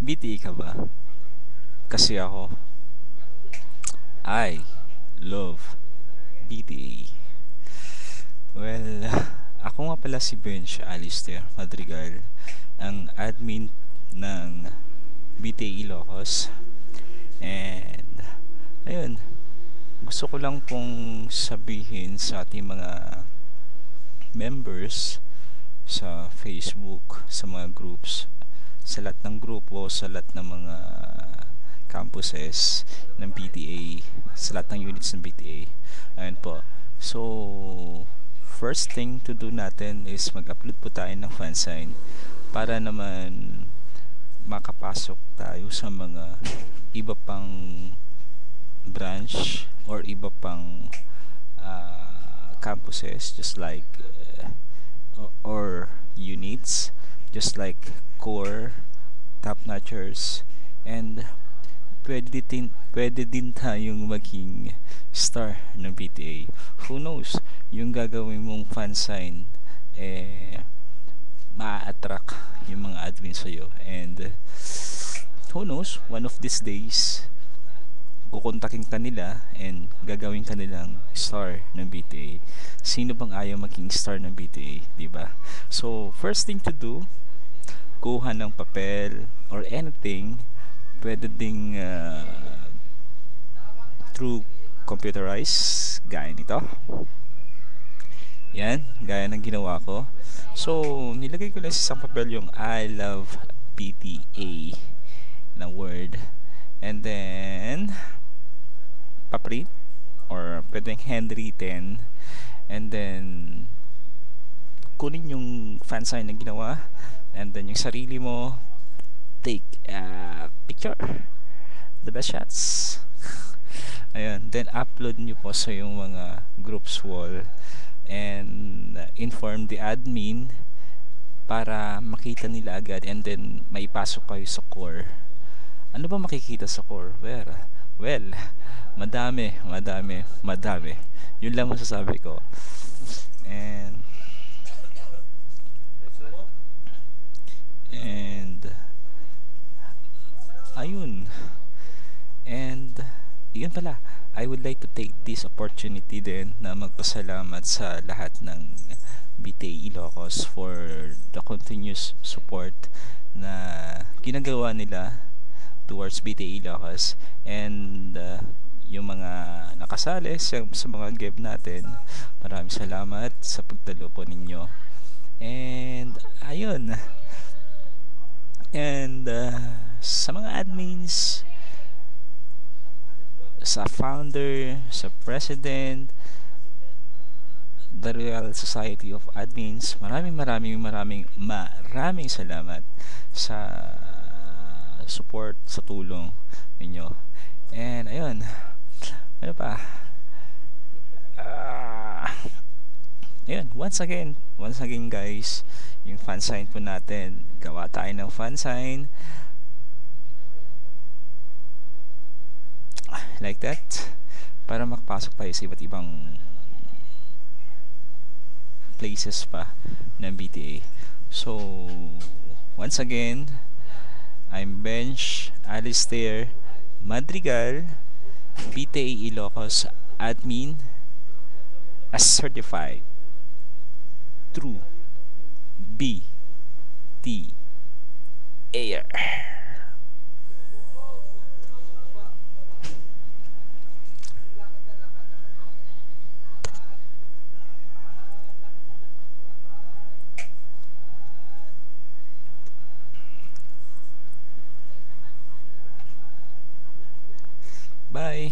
BTE ka ba? Kasi ako, I love BTE. Well, ako nga pala si Bench Alistair Madrigal, ang admin ng BTE Ilocos. And, ayun, gusto ko lang pong sabihin sa ating mga members sa Facebook, sa mga groups, sa lahat ng grupo, sa lahat ng mga campuses ng BTA, sa lahat ng units ng BTA. Ayun po. So, first thing to do natin is mag-upload po tayo ng fansign para naman makapasok tayo sa mga iba pang branch or iba pang campuses, just like or units, just like core, top notchers, and pwede din tayong maging star ng PTA. Who knows, yung gagawin mong fan sign ma-attract yung mga admin sa'yo, and who knows, one of these days kukontakin ka nila and gagawin ka nilang star ng BTA. Sino bang ayaw maging star ng BTA, di ba? So, first thing to do, kuha ng papel or anything, pwede ding through computerized, gaya nito. Yan, gaya ng ginawa ko. So, nilagay ko lang sa isang papel yung I love BTA na word. And then, paprint or pwedeng handwritten, and then kunin yung fan sign na ginawa, and then yung sarili mo, take a picture, the best shots. Ayun, then upload nyo po sa yung mga groups wall and inform the admin para makita nila agad, and then maipasok kayo sa core. Ano ba makikita sa core? Well, madami. Yun lang masasabi ko. And ayun. And yun pala, I would like to take this opportunity din na magpasalamat sa lahat ng BTA Ilocos for the continuous support na ginagawa nila towards BTA Ilocos, and yung mga nakasali sa mga game natin, maraming salamat sa pagdalo po ninyo. And ayun, and sa mga admins, sa founder, sa president, the Real Society of Admins, maraming salamat sa support, sa tulong ninyo. And ayun, ano pa, ayun, once again guys, yung fan sign po natin, gawa tayo ng fan sign like that para makapasok tayo sa iba't ibang places pa ng BTA. So once again, I'm Bench Alistair Madrigal, BTA Ilocos admin, as certified through BTA. Bye.